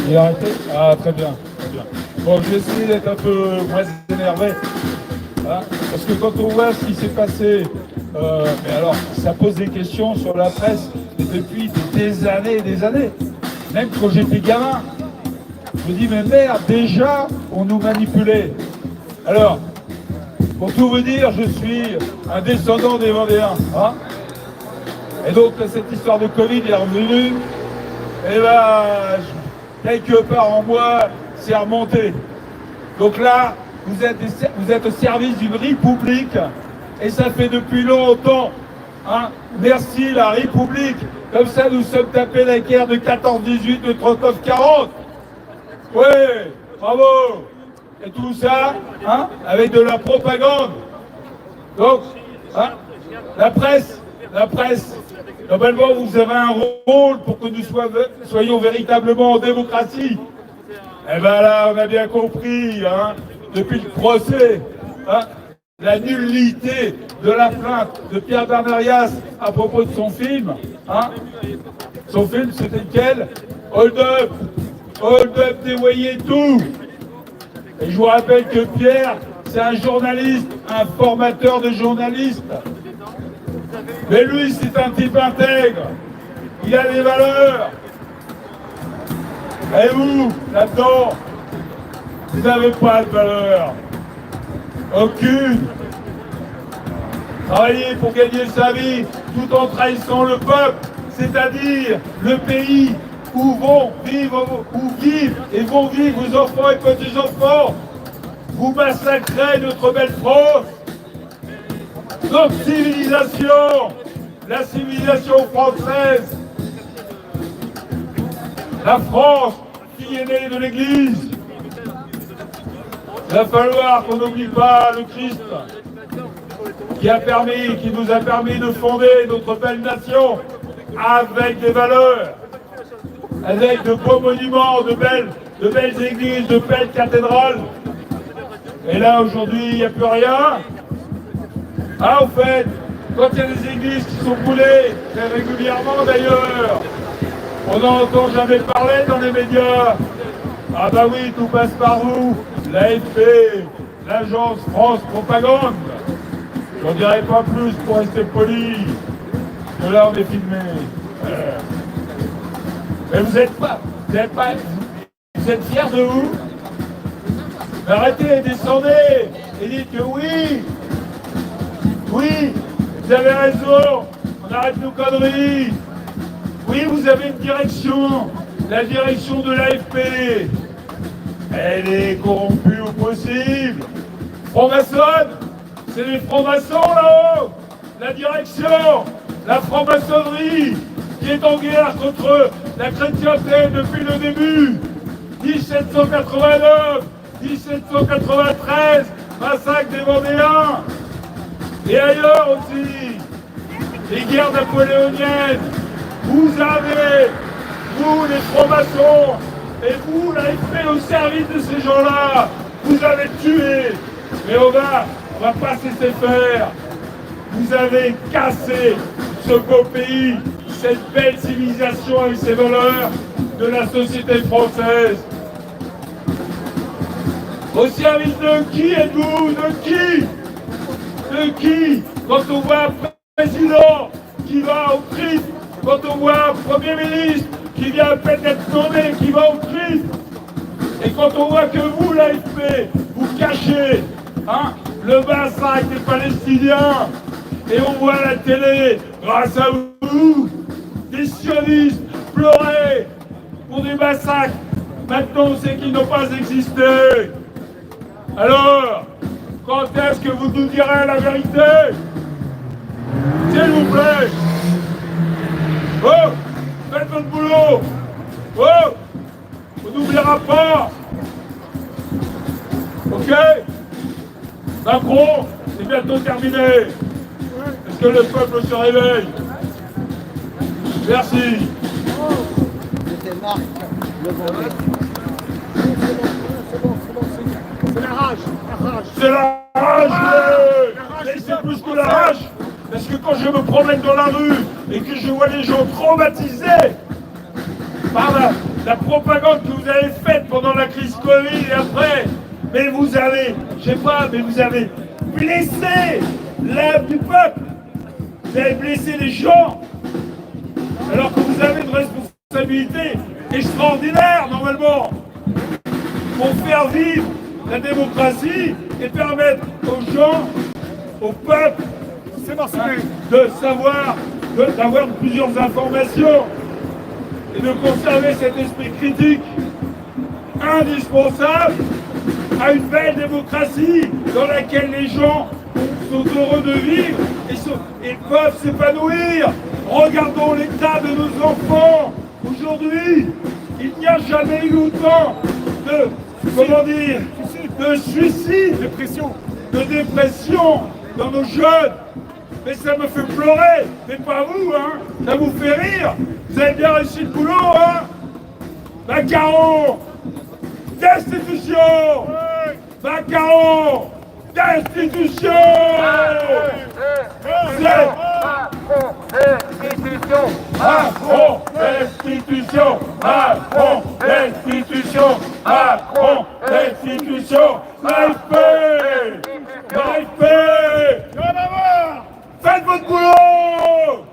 Il a arrêté? Ah, très bien, très bien. Bon, je vais essayer d'être un peu moins énervé. Hein, parce que quand on voit ce qui s'est passé, mais alors, ça pose des questions sur la presse depuis des années et des années. Même quand j'étais gamin, je me dis, mais merde, déjà, on nous manipulait. Alors, pour tout vous dire, je suis un descendant des Vendéens. Hein, et donc, cette histoire de Covid est revenue. Et ben, quelque part en moi, c'est remonté. Donc là, vous êtes au service d'une république, et ça fait depuis longtemps. Hein. Merci la République. Comme ça, nous sommes tapés la guerre de 14-18, de 39-40. Oui, bravo. Et tout ça, hein, avec de la propagande. Donc, hein, la presse, normalement, vous avez un rôle pour que nous soyons véritablement en démocratie. Eh bien là, on a bien compris, hein, depuis le procès, hein, la nullité de la plainte de Pierre Bernarias à propos de son film. Hein. Son film, c'était lequel? Hold Up, dévoyez tout. Et je vous rappelle que Pierre, c'est un journaliste, un formateur de journalistes. Mais lui, c'est un type intègre. Il a des valeurs. Et vous, là-dedans, vous n'avez pas de valeur. Aucune. Travailler pour gagner sa vie tout en trahissant le peuple, c'est-à-dire le pays où vivent et vont vivre vos enfants et petits-enfants. Vous massacrez notre belle France, notre civilisation, la civilisation française. La France qui est née de l'Église. Il va falloir qu'on n'oublie pas le Christ qui nous a permis de fonder notre belle nation avec des valeurs, avec de beaux monuments, de belles églises, de belles cathédrales. Et là, aujourd'hui, il n'y a plus rien. Ah, au fait, quand il y a des églises qui sont brûlées, très régulièrement d'ailleurs, on n'en entend jamais parler dans les médias. Ah bah oui, tout passe par vous, l'AFP, l'agence France Propagande. J'en dirai pas plus pour rester poli, que là on est filmé. Mais vous êtes fiers de vous? Mais arrêtez, descendez et dites que oui, vous avez raison, on arrête nos conneries. Oui, vous avez une direction, la direction de l'AFP. Elle est corrompue au possible. Franc-maçonne, c'est les francs-maçons là-haut. La direction, la franc-maçonnerie qui est en guerre contre la chrétienté depuis le début. 1789, 1793, massacre des Vendéens. Et ailleurs aussi, les guerres napoléoniennes. Vous avez, vous les francs-maçons, et vous l'AFP au service de ces gens-là, vous avez tué. Mais on va pas se laisser faire. Vous avez cassé ce beau pays, cette belle civilisation avec ses valeurs de la société française. Au service de qui êtes-vous? De qui? De qui? Quand on voit un président qui va au Christ, quand on voit un Premier ministre qui vient à peine d'être nommé, qui va au Christ, et quand on voit que vous, l'AFP, vous cachez hein, le massacre des Palestiniens, et on voit à la télé, grâce à vous, des sionistes pleurer pour des massacres, maintenant on sait qu'ils n'ont pas existé. Alors, quand est-ce que vous nous direz la vérité? S'il vous plaît. Oh, faites votre boulot. Oh, on n'oubliera pas. Ok? Macron, c'est bientôt terminé. Est-ce que le peuple se réveille? Merci. C'était Marc, le Vendée. C'est la rage. C'est la rage, mais c'est plus que la rage. Parce que quand je me promène dans la rue et que je vois les gens traumatisés par la propagande que vous avez faite pendant la crise Covid et après, mais vous avez, je sais pas, mais vous avez blessé l'âme du peuple. Vous avez blessé les gens. Alors que vous avez une responsabilité extraordinaire, normalement, pour faire vivre la démocratie et permettre aux gens, au peuple, de savoir, d'avoir plusieurs informations et de conserver cet esprit critique indispensable à une belle démocratie dans laquelle les gens sont heureux de vivre et peuvent s'épanouir. Regardons l'état de nos enfants. Aujourd'hui, il n'y a jamais eu autant de, comment dire, de suicide, de dépression dans nos jeunes. Mais ça me fait pleurer, mais pas vous, hein. Ça vous fait rire. Vous avez bien réussi le boulot, hein. Macaron, destitution. Macaron, destitution. Macron, destitution. Macron, destitution. Macron, destitution. AFP, AFP. Faites votre boulot.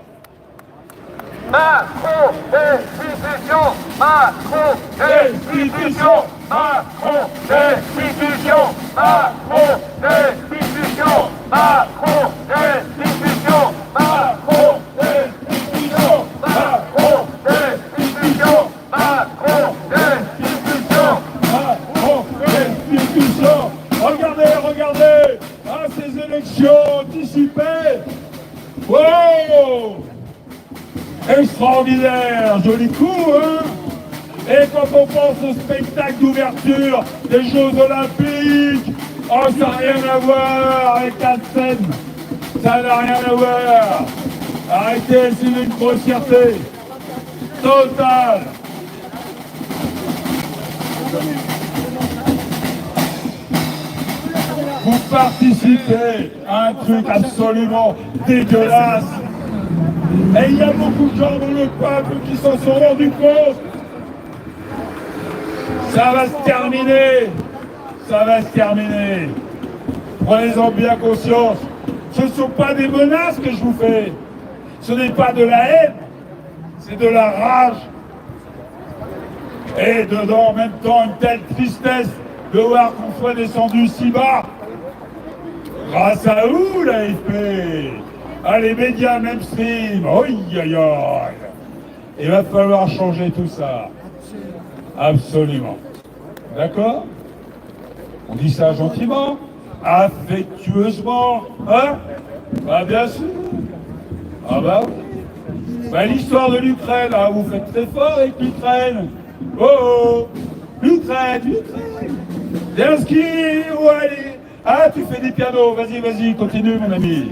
Macron, destitution. Macron, destitution. Macron, destitution. Macron, destitution. Macron, destitution. Macron, destitution. Macron, destitution. Macron, destitution. Macron, destitution. Regardez, regardez. Ah, ces élections anticipées. Wow! Extraordinaire, joli coup, hein? Et quand on pense au spectacle d'ouverture des Jeux Olympiques, oh, ça n'a rien à voir avec la scène. Ça n'a rien à voir. Arrêtez, c'est une grossièreté totale. Vous participez à un truc absolument dégueulasse. Et il y a beaucoup de gens dans le peuple qui s'en sont rendus compte. Ça va se terminer. Ça va se terminer. Prenez-en bien conscience. Ce ne sont pas des menaces que je vous fais. Ce n'est pas de la haine. C'est de la rage. Et dedans, en même temps, une telle tristesse de voir qu'on soit descendu si bas. Grâce à où, l'AFP? Ah, les médias mainstream, aïe aïe aïe. Il va falloir changer tout ça. Absolument. D'accord? On dit ça gentiment, affectueusement, hein? Bah bien sûr. Ah bah oui. Bah l'histoire de l'Ukraine, ah, vous faites très fort avec l'Ukraine. Oh oh, l'Ukraine, l'Ukraine. Zelensky, où allez? Ah, tu fais des pianos, vas-y, vas-y, continue mon ami.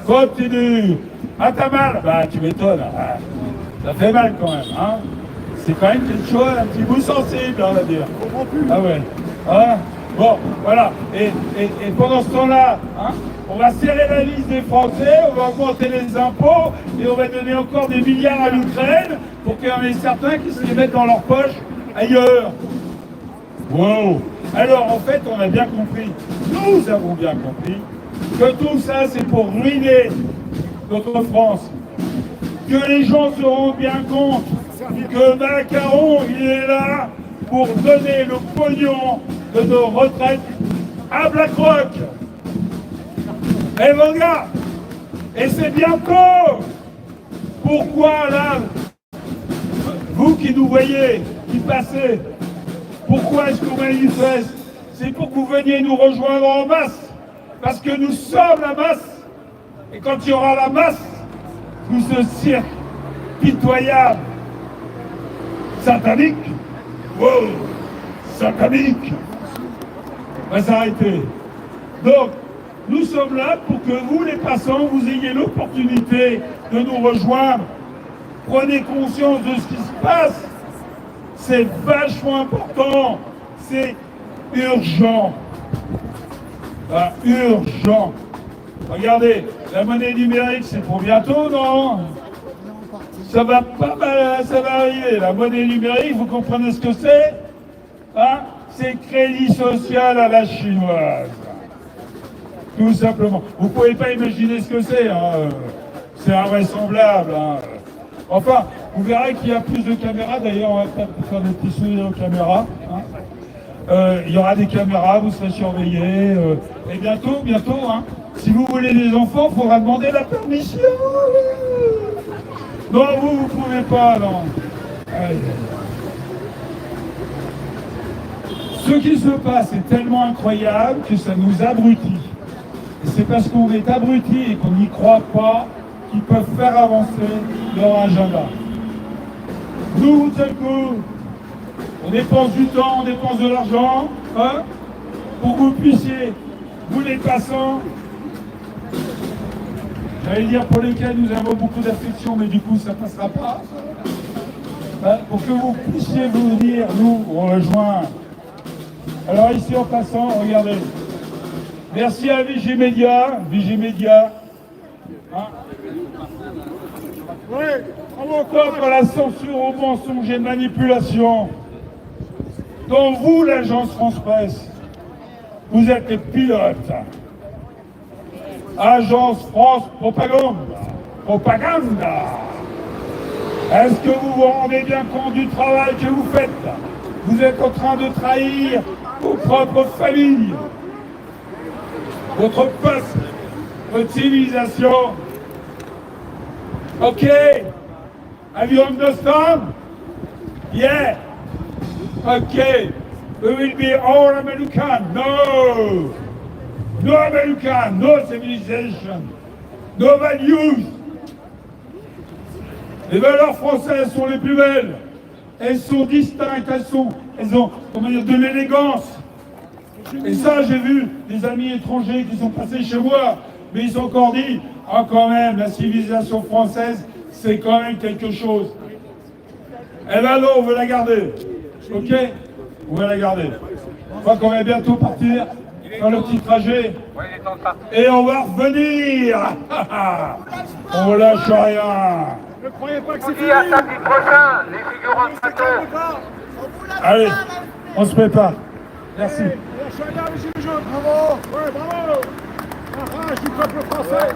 Continue. Ah, t'as mal? Bah, tu m'étonnes. Ah, ça fait mal quand même, hein? C'est quand même quelque chose, un petit bout sensible, on va dire. Ah ouais. Hein? Bon, voilà. Et pendant ce temps-là, hein, on va serrer la liste des Français, on va augmenter les impôts et on va donner encore des milliards à l'Ukraine pour qu'il y en ait certains qui se les mettent dans leur poche ailleurs. Wow. Alors, en fait, on a bien compris, nous avons bien compris, que tout ça, c'est pour ruiner notre France. Que les gens se rendent bien compte que Macaron, il est là pour donner le pognon de nos retraites à BlackRock. Et mon gars, et c'est bientôt. Pourquoi là, vous qui nous voyez, qui passez, pourquoi est-ce qu'on manifeste? C'est pour que vous veniez nous rejoindre en masse. Parce que nous sommes la masse. Et quand il y aura la masse, tout ce cirque pitoyable, satanique, wow, satanique, va s'arrêter. Donc, nous sommes là pour que vous, les passants, vous ayez l'opportunité de nous rejoindre. Prenez conscience de ce qui se passe. C'est vachement important. C'est urgent. Urgent. Regardez, La monnaie numérique, c'est pour bientôt, non? Ça va pas mal, ça va arriver. La monnaie numérique, vous comprenez ce que c'est? Hein? C'est crédit social à la chinoise. Tout simplement. Vous ne pouvez pas imaginer ce que c'est. Hein. C'est invraisemblable. Hein. Enfin, vous verrez qu'il y a plus de caméras. D'ailleurs, on va faire des petits sourires aux caméras. Hein. Il y aura des caméras, vous serez surveillés. Et bientôt, hein, si vous voulez des enfants, il faudra demander la permission. Non, vous ne pouvez pas, non. Allez. Ce qui se passe est tellement incroyable que ça nous abrutit. Et c'est parce qu'on est abrutis et qu'on n'y croit pas qu'ils peuvent faire avancer leur agenda. Nous, tel coup, on dépense du temps, on dépense de l'argent, hein, pour que vous puissiez, vous les passants, j'allais dire pour lesquels nous avons beaucoup d'affection, mais du coup ça ne passera pas, hein, pour que vous puissiez venir nous rejoindre. Alors ici en passant, regardez. Merci à Vigimedia. Hein. Contre la censure aux mensonges et manipulations, dont vous, l'agence France Presse, vous êtes les pilotes. Agence France Propaganda. Est-ce que vous vous rendez bien compte du travail que vous faites? Vous êtes en train de trahir vos propres familles, votre peuple, votre civilisation. Ok? Have you understand? Yeah. Okay. We will be all American. No. No American. No civilization. No values. Les valeurs françaises sont les plus belles. Elles sont distinctes, elles ont comment dire, de l'élégance. Et ça, j'ai vu des amis étrangers qui sont passés chez moi, mais ils ont encore dit, ah quand même, la civilisation française, c'est quand même quelque chose. Eh ben non, on veut la garder. Ok? On veut la garder. Je crois qu'on va bientôt partir, faire le petit trajet. Et on va revenir. On lâche rien. Ne croyez pas que c'est On fini. dit à samedi prochain, les figurants de plateau. Allez, on se prépare. Merci. Je suis un gars, mais j'ai le jeu. Bravo. Ouais, bravo. La rage du peuple français.